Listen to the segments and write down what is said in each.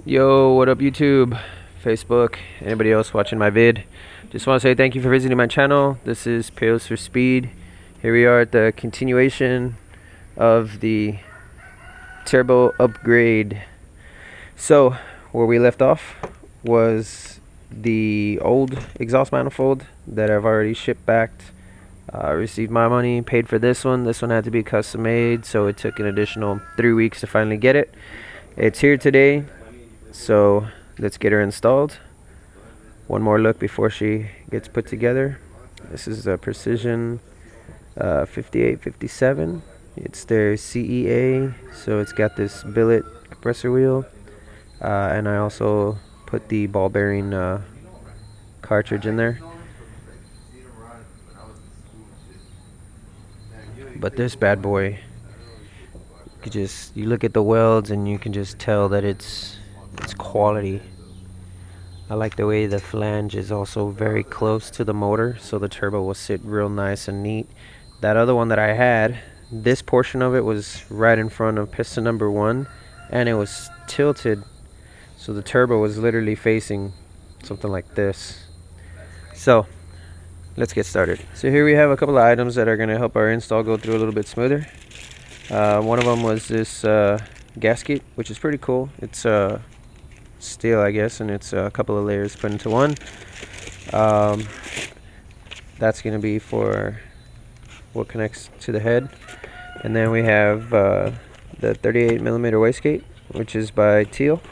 Yo, what up YouTube, Facebook, anybody else watching my vid? Just want to say thank you for visiting my channel. This is Pails for Speed. Here we are at the continuation of the turbo upgrade. So, where we left off was the old exhaust manifold that I've already shipped back. Received my money, paid for this one. This one had to be custom made, so it took an additional 3 weeks to finally get it. It's here today. So let's get her installed. One more look before she gets put together. This is a Precision 5857. It's their CEA, so it's got this billet compressor wheel, and I also put the ball bearing cartridge in there. But this bad boy, you look at the welds and you can just tell that it's quality. I like the way the flange is also very close to the motor, so the turbo will sit real nice and neat. That other one that I had, this portion of it was right in front of piston number 1, and it was tilted, so the turbo was literally facing something like this. So let's get started. So here we have a couple of items that are going to help our install go through a little bit smoother. One of them was this gasket, which is pretty cool. It's steel, I guess, and it's a couple of layers put into one. That's going to be for what connects to the head. And then we have the 38mm wastegate, which is by Teal.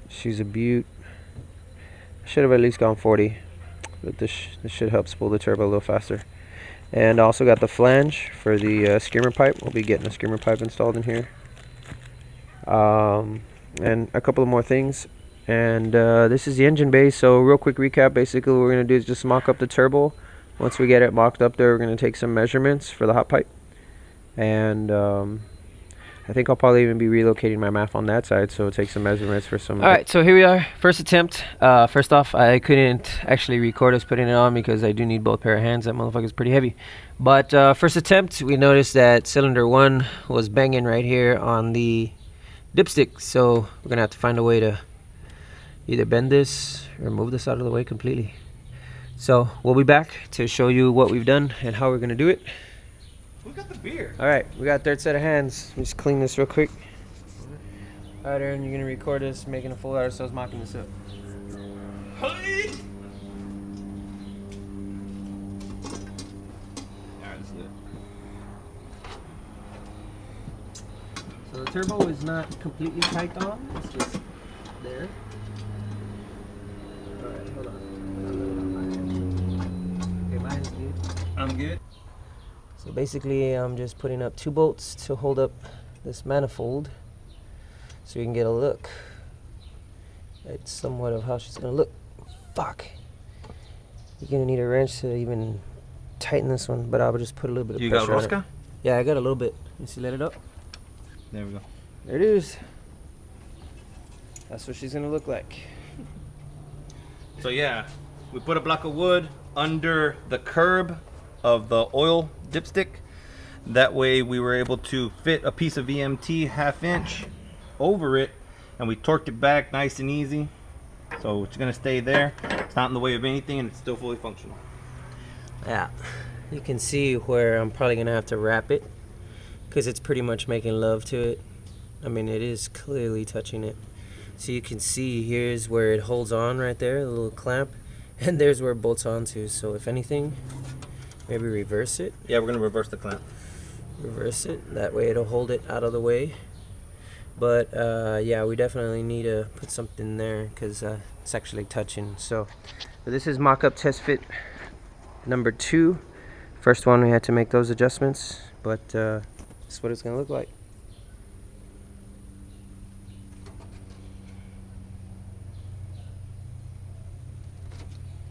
She's a beaut. Should have at least gone 40, but this should help spool the turbo a little faster. And also got the flange for the skimmer pipe. We'll be getting a skimmer pipe installed in here. And a couple of more things. And this is the engine bay. So real quick recap. Basically what we're going to do is just mock up the turbo. Once we get it mocked up there, we're going to take some measurements for the hot pipe. And I think I'll probably even be relocating my MAF on that side, so take some measurements for some. Alright, so here we are, first attempt. First off, I couldn't actually record us putting it on because I do need both pair of hands. That motherfucker's pretty heavy. But first attempt, we noticed that cylinder 1 was banging right here on the dipstick, so we're gonna have to find a way to either bend this or move this out of the way completely. So we'll be back to show you what we've done and how we're gonna do it. Who got the beer? Alright, we got a third set of hands. Let me just clean this real quick. Alright, Aaron, you're gonna record us making a fool out of ourselves mocking this up. Hey! Alright, this is it. So the turbo is not completely tight on, it's just there. Alright, hold on. Okay, mine's good. I'm good. So basically I'm just putting up 2 bolts to hold up this manifold so you can get a look at somewhat of how she's gonna look. Fuck. You're gonna need a wrench to even tighten this one, but I'll just put a little bit of pressure on it. You got Rosca? Yeah, I got a little bit. You see, let it up. There we go. There it is. That's what she's gonna look like. So yeah, we put a block of wood under the curb of the oil dipstick. That way we were able to fit a piece of VMT 1/2 inch over it, and we torqued it back nice and easy. So it's gonna stay there. It's not in the way of anything, and it's still fully functional. Yeah, you can see where I'm probably gonna have to wrap it because it's pretty much making love to it. I mean, it is clearly touching it. So you can see here's where it holds on right there, the little clamp, and there's where it bolts onto. So if anything, maybe reverse it. Yeah, we're gonna reverse the clamp. Reverse it, that way it'll hold it out of the way. But yeah, we definitely need to put something there because it's actually touching. So this is mock-up test fit number 2. First one we had to make those adjustments, but this is what it's gonna look like.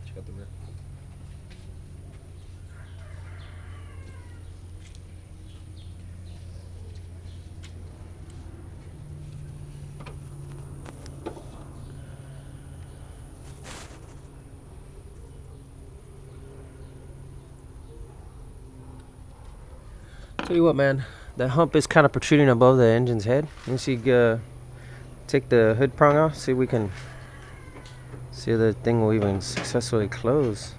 Check out the rear. Tell you what, man, the hump is kind of protruding above the engine's head. You see, take the hood prong off, see if we can see if the thing will even successfully close.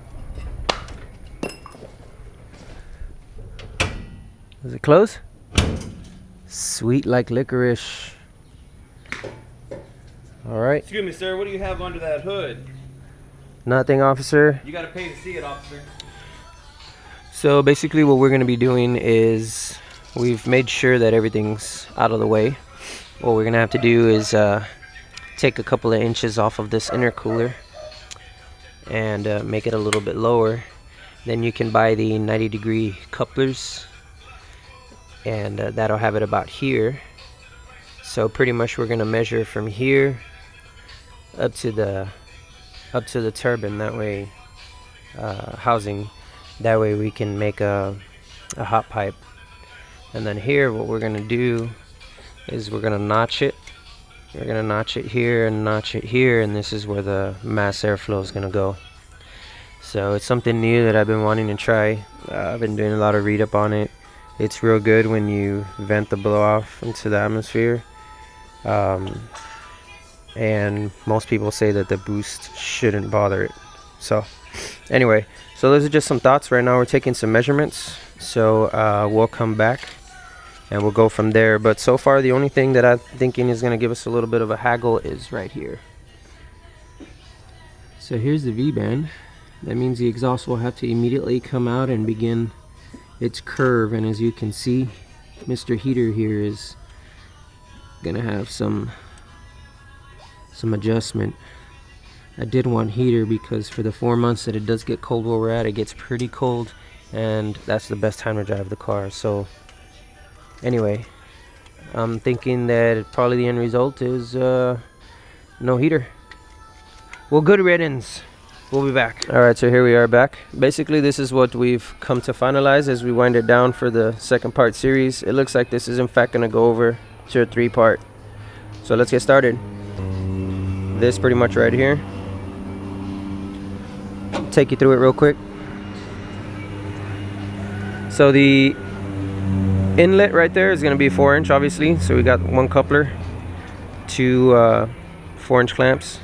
Does it close? Sweet like licorice. All right. Excuse me, sir. What do you have under that hood? Nothing, officer. You gotta pay to see it, officer. So basically what we're going to be doing is we've made sure that everything's out of the way. What we're going to have to do is take a couple of inches off of this intercooler and make it a little bit lower. Then you can buy the 90-degree couplers, and that'll have it about here. So pretty much we're going to measure from here up to the turbine, that way housing. That way we can make a hot pipe. And then here what we're going to do is we're going to notch it. We're going to notch it here and notch it here, and this is where the mass airflow is going to go. So it's something new that I've been wanting to try. I've been doing a lot of read up on it. It's real good when you vent the blow off into the atmosphere. And most people say that the boost shouldn't bother it. So anyway, so those are just some thoughts. Right now we're taking some measurements, so we'll come back and we'll go from there. But so far the only thing that I'm thinking is going to give us a little bit of a haggle is right here. So here's the V-band. That means the exhaust will have to immediately come out and begin its curve, and as you can see, Mr. Heater here is gonna have some adjustment. I did want heater because for the 4 months that it does get cold where we're at, it gets pretty cold, and that's the best time to drive the car. So anyway, I'm thinking that probably the end result is no heater. Well, good riddance. We'll be back. Alright, so here we are back. Basically this is what we've come to finalize as we wind it down for the second part series. It looks like this is in fact going to go over to a 3-part. So let's get started. This pretty much right here. Take you through it real quick. So the inlet right there is going to be 4-inch obviously. So we got one coupler, two 4-inch clamps.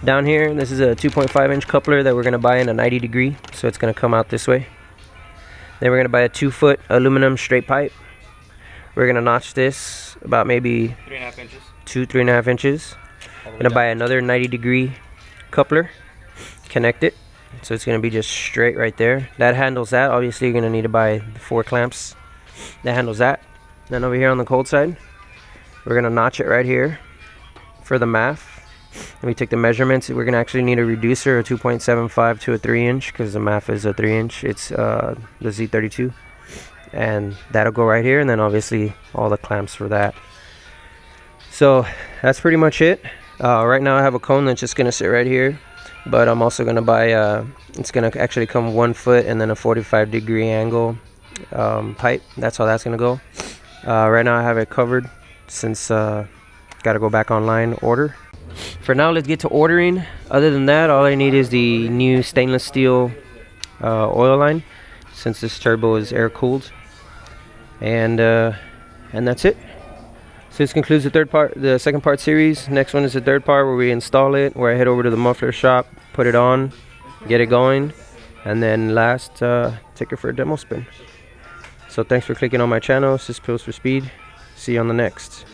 Down here, this is a 2.5-inch coupler that we're going to buy in a 90-degree, so it's going to come out this way. Then we're going to buy a 2-foot aluminum straight pipe. We're going to notch this about maybe 3.5 inches. 3.5 inches. Going to buy another 90-degree coupler, connect it, so it's going to be just straight right there. That handles that. Obviously, you're going to need to buy 4 clamps. That handles that. Then over here on the cold side, we're going to notch it right here for the MAF. And we take the measurements. We're gonna actually need a reducer, a 2.75 to a 3-inch, because the MAF is a 3-inch. It's the Z32, and that'll go right here. And then obviously all the clamps for that. So that's pretty much it. Right now I have a cone that's just gonna sit right here, but I'm also gonna buy. It's gonna actually come 1 foot and then a 45-degree angle pipe. That's how that's gonna go. Right now I have it covered since gotta go back online order. For now, let's get to ordering. Other than that, all I need is the new stainless steel oil line, since this turbo is air cooled, and that's it. So this concludes the second part series. Next one is the third part where we install it, where I head over to the muffler shop, put it on, get it going, and then last take it for a demo spin. So thanks for clicking on my channel. This is Pills for Speed. See you on the next.